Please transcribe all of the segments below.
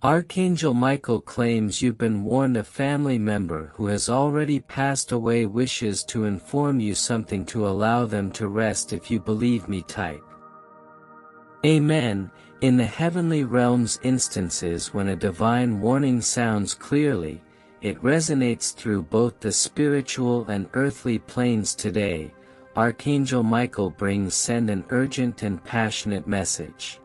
Archangel Michael claims you've been warned. A family member who has already passed away wishes to inform you something to allow them to rest. If you believe me, type Amen. In the heavenly realms, instances when a divine warning sounds clearly, it resonates through both the spiritual and earthly planes. Today, Archangel Michael send an urgent and passionate message.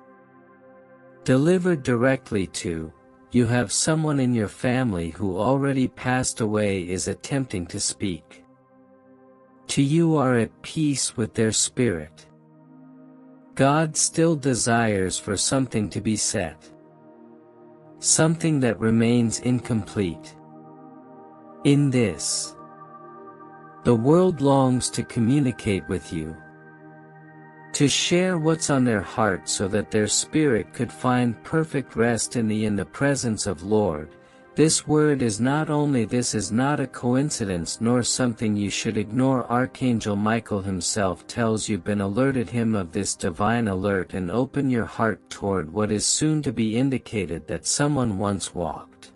Delivered directly to you. Have someone in your family who already passed away is attempting to speak to you. Are at peace with their spirit. God still desires for something to be said, something that remains incomplete. In this, the world longs to communicate with you, to share what's on their heart so that their spirit could find perfect rest in the presence of Lord. This word is not only this is not a coincidence nor something you should ignore. Archangel Michael himself tells you've been alerted him of this divine alert, and open your heart toward what is soon to be indicated that someone once walked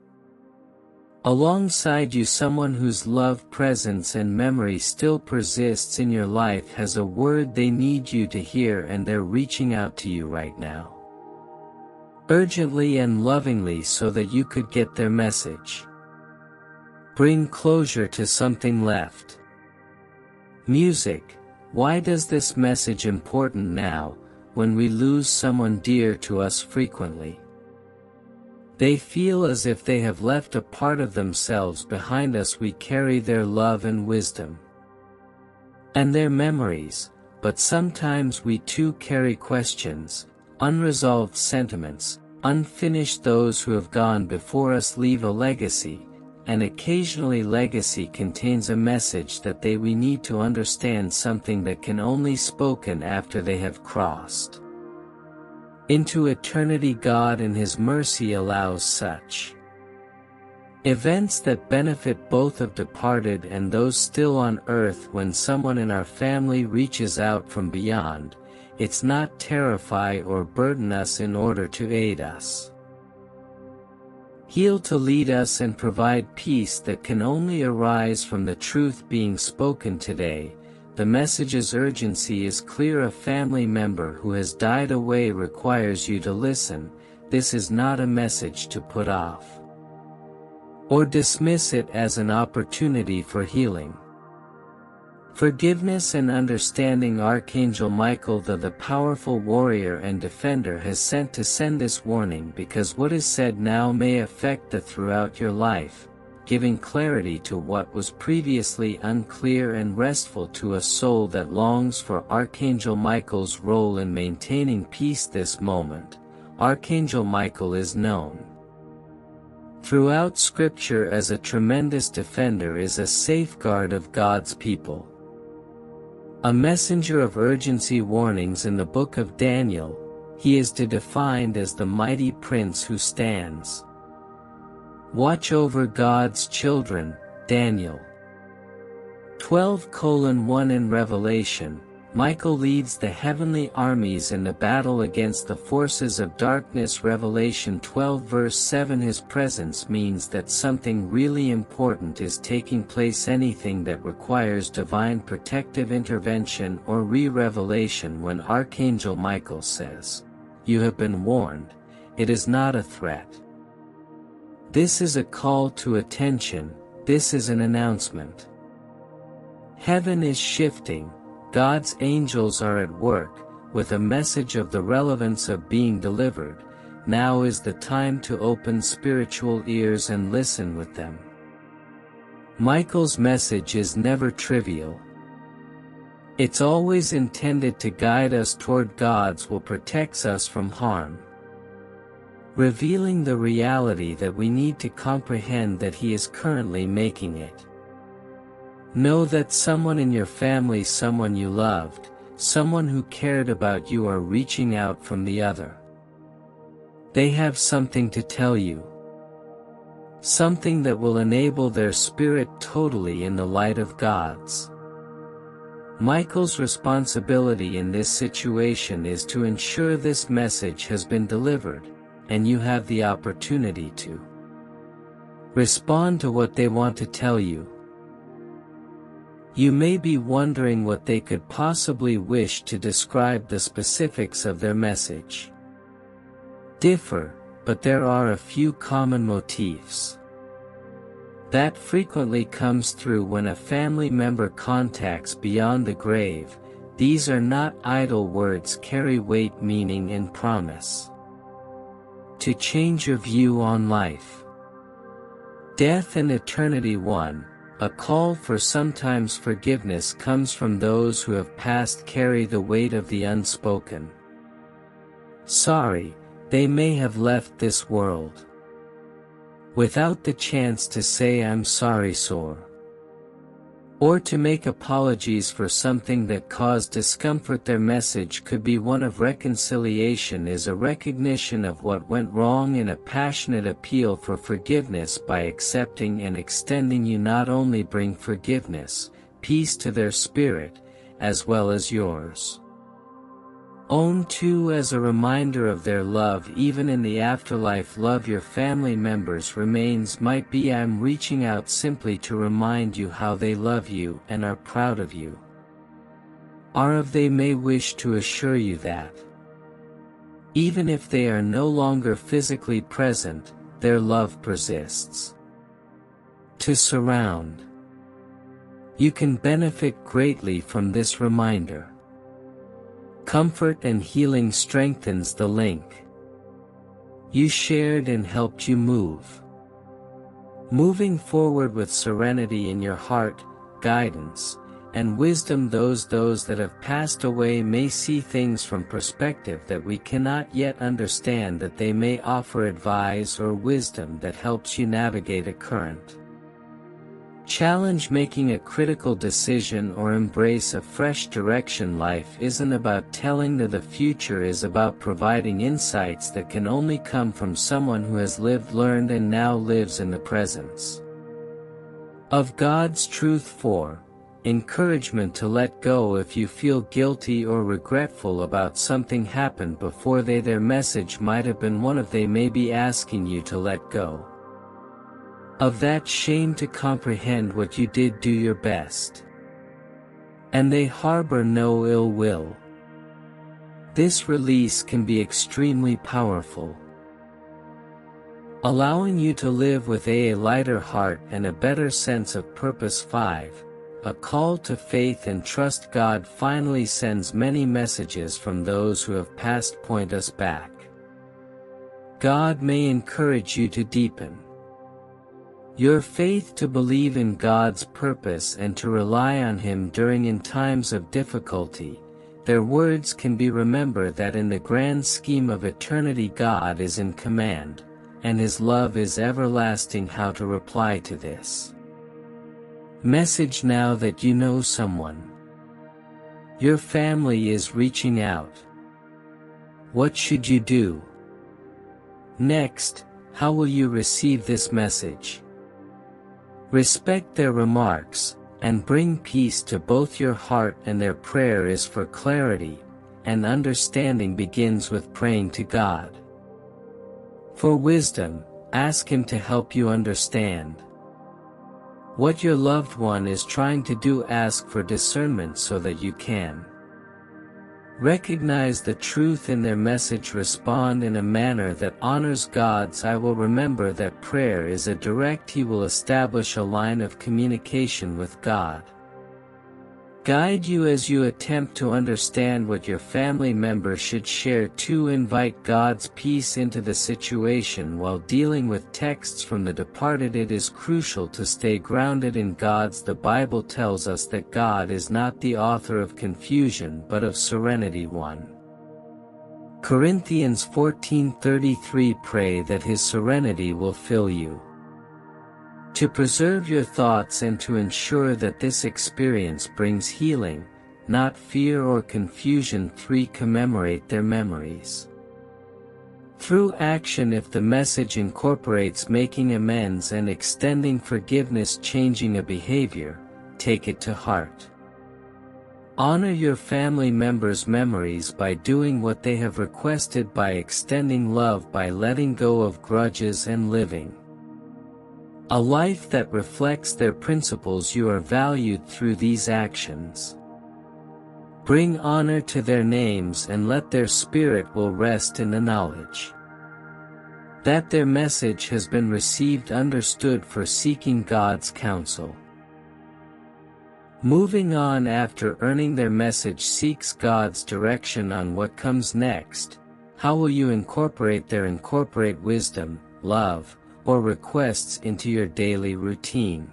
alongside you, someone whose love, presence and memory still persists in your life, has a word they need you to hear, and they're reaching out to you right now, urgently and lovingly, so that you could get their message. Bring closure to something left. Music. Why does this message important now, when we lose someone dear to us frequently? They feel as if they have left a part of themselves behind us. We carry their love and wisdom and their memories, but sometimes we too carry questions, unresolved sentiments, unfinished. Those who have gone before us leave a legacy, and occasionally legacy contains a message that we need to understand, something that can only be spoken after they have crossed into eternity. God in His mercy allows such events that benefit both of departed and those still on earth. When someone in our family reaches out from beyond, it's not terrify or burden us in order to aid us, heal, to lead us and provide peace that can only arise from the truth being spoken today. The message's urgency is clear. A family member who has died away requires you to listen. This is not a message to put off or dismiss. It as an opportunity for healing, forgiveness and understanding. Archangel Michael, the powerful warrior and defender, has sent to send this warning because what is said now may affect throughout your life, giving clarity to what was previously unclear and restful to a soul that longs for Archangel Michael's role in maintaining peace. This moment, Archangel Michael is known throughout Scripture as a tremendous defender, is a safeguard of God's people, a messenger of urgency warnings. In the book of Daniel, he is defined as the mighty prince who stands watch over God's children. Daniel 12:1. In Revelation, Michael leads the heavenly armies in the battle against the forces of darkness. Revelation 12:7. His presence means that something really important is taking place. Anything that requires divine protective intervention or re-revelation. When Archangel Michael says, "You have been warned," it is not a threat. This is a call to attention. This is an announcement. Heaven is shifting. God's angels are at work, with a message of the relevance of being delivered. Now is the time to open spiritual ears and listen with them. Michael's message is never trivial. It's always intended to guide us toward God's will, protects us from harm, revealing the reality that we need to comprehend, that He is currently making it. Know that someone in your family, someone you loved, someone who cared about you, are reaching out from the other. They have something to tell you, something that will enable their spirit totally in the light of God's. Michael's responsibility in this situation is to ensure this message has been delivered. and you have the opportunity to respond to what they want to tell you. You may be wondering what they could possibly wish to describe the specifics of their message. Differ, but there are a few common motifs that frequently comes through when a family member contacts beyond the grave. These are not idle words, carry weight, meaning, and promise to change your view on life, death, and eternity. 1. A call for sometimes forgiveness comes from those who have passed, carry the weight of the unspoken sorry. They may have left this world without the chance to say "I'm sorry, sir," or to make apologies for something that caused discomfort. Their message could be one of reconciliation, is a recognition of what went wrong, and a passionate appeal for forgiveness. By accepting and extending, you not only bring forgiveness, peace to their spirit, as well as yours own too, as a reminder of their love even in the afterlife. Love your family members' remains might be "I'm reaching out simply to remind you how they love you and are proud of you." Or of they may wish to assure you that even if they are no longer physically present, their love persists. To surround. You can benefit greatly from this reminder. Comfort and healing strengthens the link you shared and helped you move. Moving forward with serenity in your heart, guidance, and wisdom. Those that have passed away may see things from perspective that we cannot yet understand, that they may offer advice or wisdom that helps you navigate a current challenge, making a critical decision or embrace a fresh direction. Life isn't about telling the future, is about providing insights that can only come from someone who has lived, learned, and now lives in the presence of God's truth. 4. Encouragement to let go. If you feel guilty or regretful about something happened before, their message might have been one of they may be asking you to let go of that shame, to comprehend what you did, do your best, and they harbor no ill will. This release can be extremely powerful, allowing you to live with a lighter heart and a better sense of purpose. 5. A call to faith and trust. God finally sends many messages from those who have passed, point us back. God may encourage you to deepen your faith, to believe in God's purpose and to rely on Him in times of difficulty. Their words can be remembered that in the grand scheme of eternity God is in command, and His love is everlasting. How to reply to this message now that you know someone your family is reaching out? What should you do next? How will you receive this message? Respect their remarks, and bring peace to both your heart and their. Prayer is for clarity, and understanding begins with praying to God for wisdom. Ask Him to help you understand what your loved one is trying to do. Ask for discernment so that you can recognize the truth in their message. Respond in a manner that honors God's. I will remember that prayer is a direct. He will establish a line of communication with God. Guide you as you attempt to understand what your family member should share. 2. Invite God's peace into the situation while dealing with texts from the departed. It is crucial to stay grounded in God's. The Bible tells us that God is not the author of confusion but of serenity. 1 Corinthians 14:33. Pray that His serenity will fill you, to preserve your thoughts and to ensure that this experience brings healing, not fear or confusion. 3 Commemorate their memories through action. If the message incorporates making amends and extending forgiveness, changing a behavior, take it to heart. Honor your family members' memories by doing what they have requested, by extending love, by letting go of grudges and living a life that reflects their principles. You are valued through these actions. Bring honor to their names and let their spirit will rest in the knowledge that their message has been received, understood, for seeking God's counsel. Moving on after earning their message seeks God's direction on what comes next. How will you incorporate wisdom, love, or requests into your daily routine?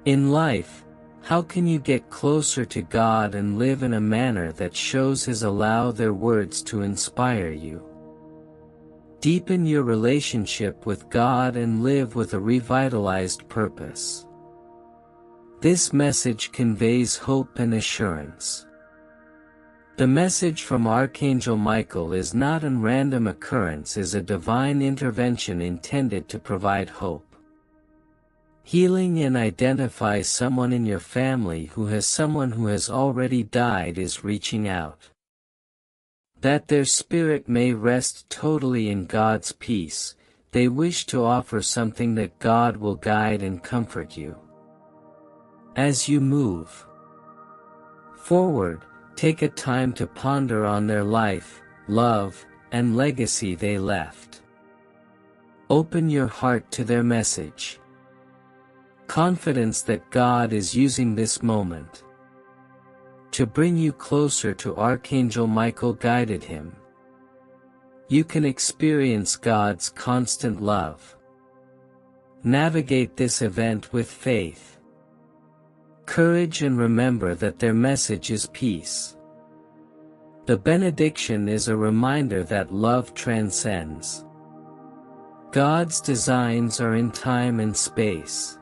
In life, how can you get closer to God and live in a manner that shows His? Allow their words to inspire you. Deepen your relationship with God and live with a revitalized purpose. This message conveys hope and assurance. The message from Archangel Michael is not a random occurrence, is a divine intervention intended to provide hope, healing, and identify someone in your family who has already died, is reaching out, that their spirit may rest totally in God's peace. They wish to offer something that God will guide and comfort you. As you move forward, take a time to ponder on their life, love, and legacy they left. Open your heart to their message. Confidence that God is using this moment to bring you closer to Archangel Michael guided him. You can experience God's constant love. Navigate this event with faith, courage, and remember that their message is peace. The benediction is a reminder that love transcends. God's designs are in time and space,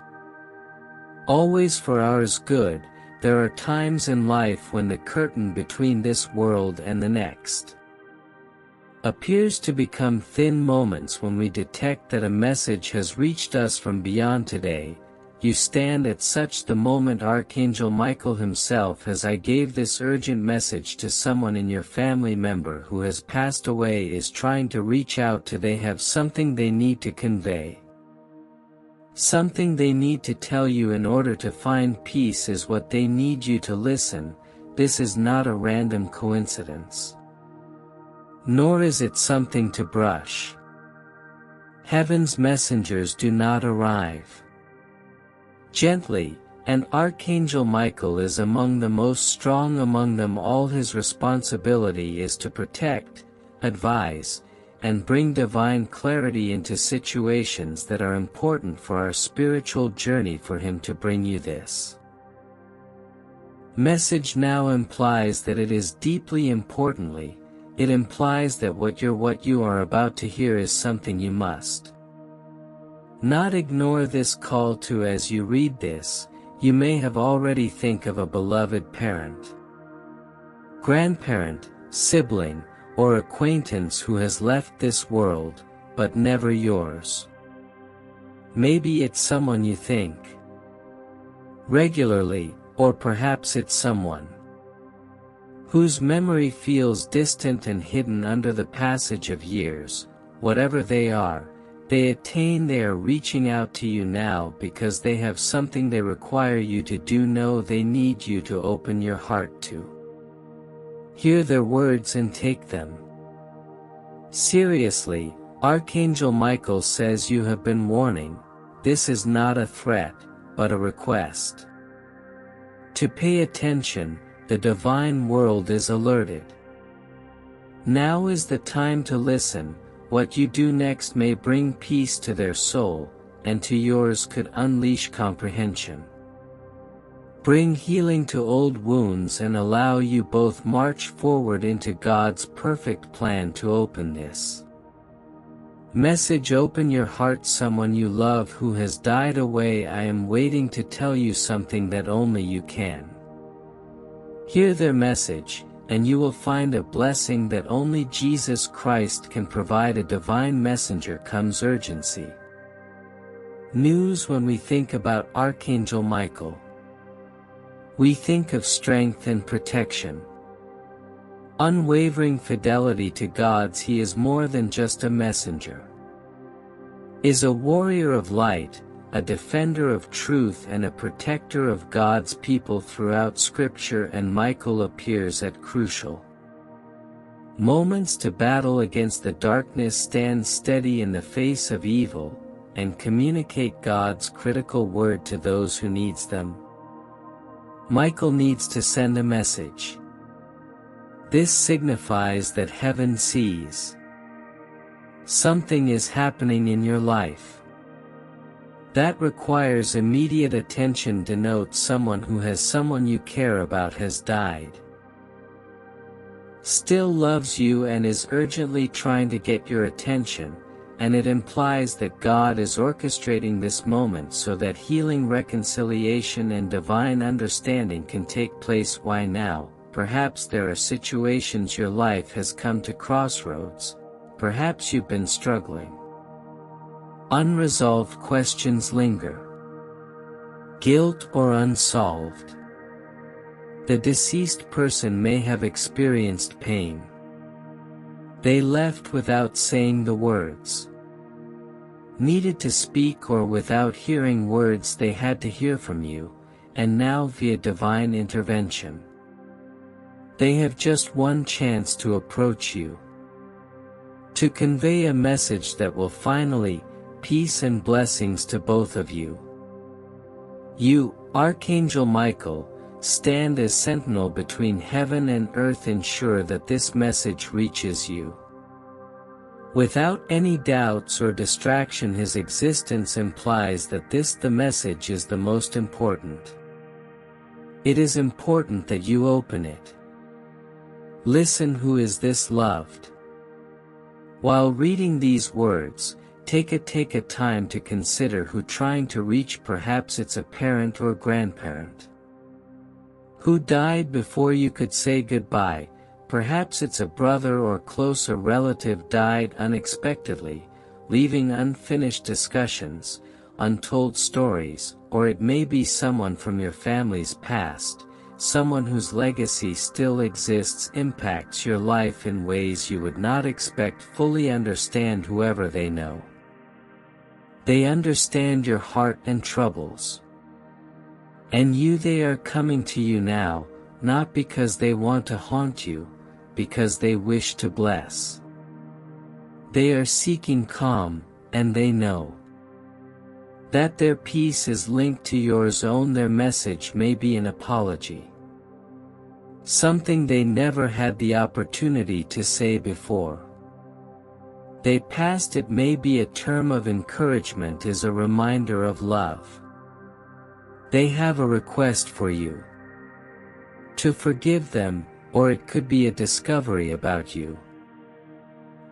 always for our good. There are times in life when the curtain between this world and the next appears to become thin, moments when we detect that a message has reached us from beyond today. You stand at such the moment Archangel Michael himself has. I gave this urgent message to someone in your family member who has passed away, is trying to reach out to. They have something they need to convey, something they need to tell you. In order to find peace is what they need you to listen. This is not a random coincidence, nor is it something to brush. Heaven's messengers do not arrive gently, and Archangel Michael is among the most strong among them all. His responsibility is to protect, advise, and bring divine clarity into situations that are important for our spiritual journey. For him to bring you this message now implies that it is deeply importantly, it implies that what you are about to hear is something you must not ignore. This call to. As you read this, you may have already think of a beloved parent, grandparent, sibling, or acquaintance who has left this world, but never yours. Maybe it's someone you think regularly, or perhaps it's someone whose memory feels distant and hidden under the passage of years. Whatever they are, they are reaching out to you now because they have something they require you to do. Know they need you to open your heart to hear their words and take them seriously. Archangel Michael says you have been warning. This is not a threat, but a request to pay attention. The divine world is alerted. Now is the time to listen. What you do next may bring peace to their soul, and to yours could unleash comprehension, bring healing to old wounds, and allow you both march forward into God's perfect plan. To open this message, open your heart. Someone you love who has died away. I am waiting to tell you something that only you can hear their message, and you will find a blessing that only Jesus Christ can provide. A divine messenger comes urgency. News. When we think about Archangel Michael, we think of strength and protection. Unwavering fidelity to God. He is more than just a messenger. Is a warrior of light, a defender of truth and a protector of God's people throughout Scripture, and Michael appears at crucial moments to battle against the darkness, stand steady in the face of evil, and communicate God's critical word to those who needs them. Michael needs to send a message. This signifies that heaven sees something is happening in your life that requires immediate attention. Denotes someone you care about has died, still loves you, and is urgently trying to get your attention, and it implies that God is orchestrating this moment so that healing, reconciliation and divine understanding can take place. Why now? Perhaps there are situations your life has come to crossroads. Perhaps you've been struggling. Unresolved questions linger. Guilt or unsolved. The deceased person may have experienced pain. They left without saying the words needed to speak, or without hearing words they had to hear from you, and now via divine intervention, they have just one chance to approach you, to convey a message that will finally, peace and blessings to both of you. You, Archangel Michael, stand as sentinel between heaven and earth. Ensure that this message reaches you without any doubts or distraction. His existence implies that the message is the most important. It is important that you open it. Listen. Who is this loved? While reading these words, take a time to consider who trying to reach. Perhaps it's a parent or grandparent who died before you could say goodbye. Perhaps it's a brother or closer relative died unexpectedly, leaving unfinished discussions, untold stories, or it may be someone from your family's past, someone whose legacy still exists, impacts your life in ways you would not expect. Fully understand whoever they know. They understand your heart and troubles. And they are coming to you now, not because they want to haunt you, because they wish to bless. They are seeking calm, and they know that their peace is linked to yours own. Their message may be an apology, something they never had the opportunity to say before they passed. It may be a term of encouragement, is a reminder of love. They have a request for you to forgive them, or it could be a discovery about you,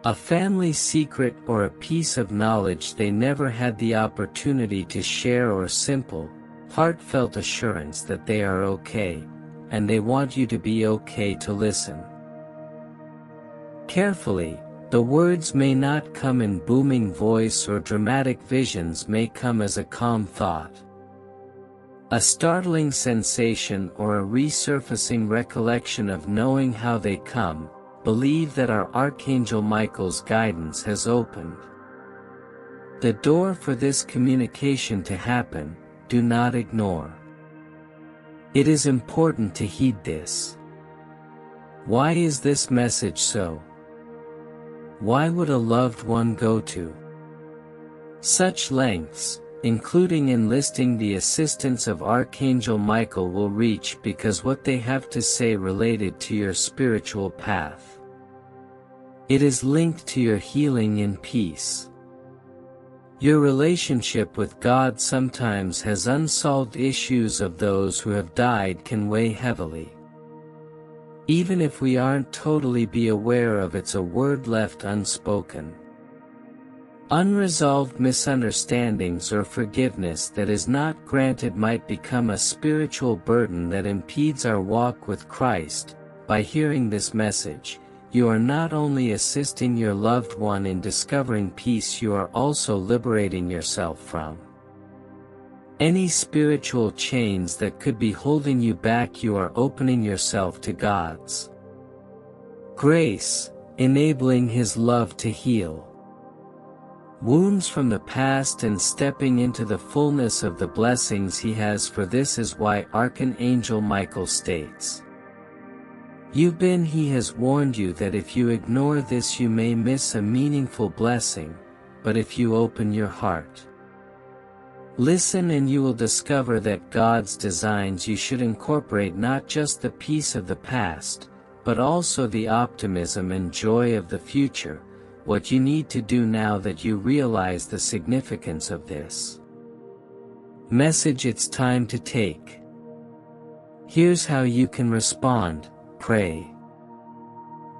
a family secret or a piece of knowledge they never had the opportunity to share, or simple, heartfelt assurance that they are okay, and they want you to be okay. To listen carefully. The words may not come in booming voice or dramatic. Visions may come as a calm thought, a startling sensation, or a resurfacing recollection of knowing how they come. Believe that our Archangel Michael's guidance has opened the door for this communication to happen. Do not ignore. It is important to heed this. Why is this message so? Why would a loved one go to such lengths, including enlisting the assistance of Archangel Michael? Will reach because what they have to say related to your spiritual path. It is linked to your healing and peace. Your relationship with God sometimes has unsolved issues of those who have died can weigh heavily. Even if we aren't totally be aware of, it's a word left unspoken. Unresolved misunderstandings or forgiveness that is not granted might become a spiritual burden that impedes our walk with Christ. By hearing this message, you are not only assisting your loved one in discovering peace, you are also liberating yourself from Any spiritual chains that could be holding you back, you are opening yourself to God's grace, enabling His love to heal wounds from the past and stepping into the fullness of the blessings He has. For this is why Archangel Michael states, He has warned you that if you ignore this you may miss a meaningful blessing, but if you open your heart, listen, and you will discover that God's designs you should incorporate not just the peace of the past, but also the optimism and joy of the future. What you need to do now that you realize the significance of this message, it's time to take. Here's how you can respond. Pray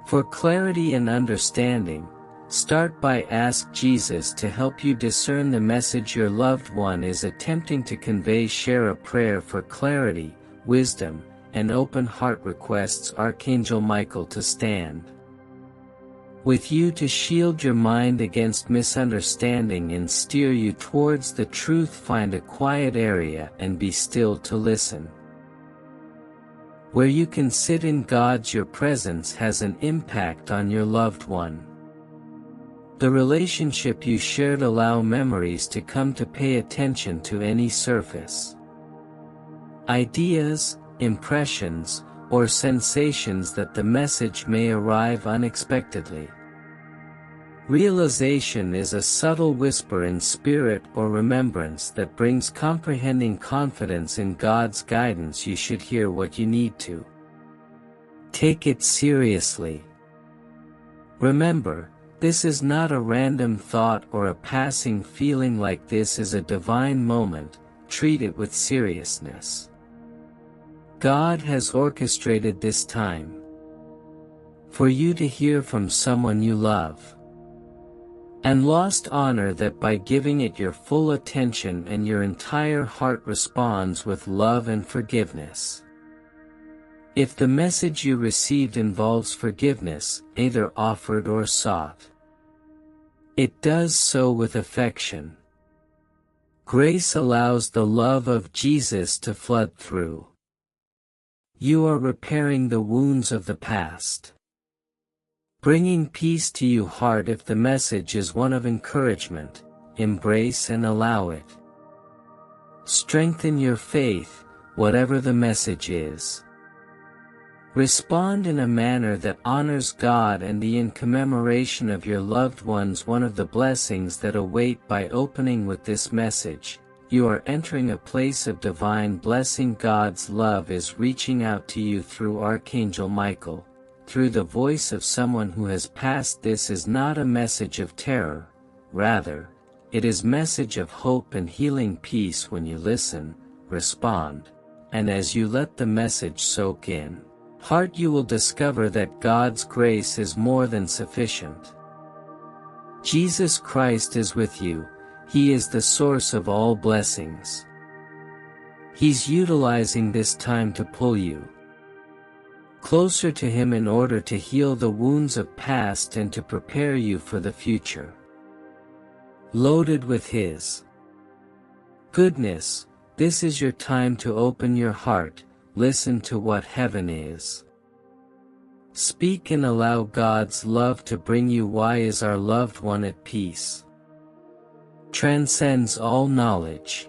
for clarity and understanding. Start by asking Jesus to help you discern the message your loved one is attempting to convey. Share a prayer for clarity, wisdom, and open heart. Requests Archangel Michael to stand with you to shield your mind against misunderstanding and steer you towards the truth. Find a quiet area and be still to listen, where you can sit in God's. Your presence has an impact on your loved one. The relationship you shared. Allow memories to come to pay attention to any surface ideas, impressions, or sensations that the message may arrive unexpectedly. Realization is a subtle whisper in spirit or remembrance that brings comprehending confidence in God's guidance. You should hear what you need to. Take it seriously. Remember, this is not a random thought or a passing feeling. Like this is a divine moment. Treat it with seriousness. God has orchestrated this time for you to hear from someone you love and lost. Honor that by giving it your full attention, and your entire heart responds with love and forgiveness. If the message you received involves forgiveness, either offered or sought, it does so with affection. Grace allows the love of Jesus to flood through. You are repairing the wounds of the past, bringing peace to your heart. If the message is one of encouragement, embrace and allow it. Strengthen your faith, whatever the message is. Respond in a manner that honors God and in commemoration of your loved ones. One of the blessings that await by opening with this message, you are entering a place of divine blessing. God's love is reaching out to you through Archangel Michael, through the voice of someone who has passed. This is not a message of terror, rather, it is a message of hope and healing. Peace. When you listen, respond, and as you let the message soak in, heart, you will discover that God's grace is more than sufficient. Jesus Christ is with you. He is the source of all blessings. He's utilizing this time to pull you closer to Him in order to heal the wounds of past and to prepare you for the future. Loaded with His goodness, this is your time to open your heart. Listen to what heaven is. Speak and allow God's love to bring you. Why is our loved one at peace? Transcends all knowledge.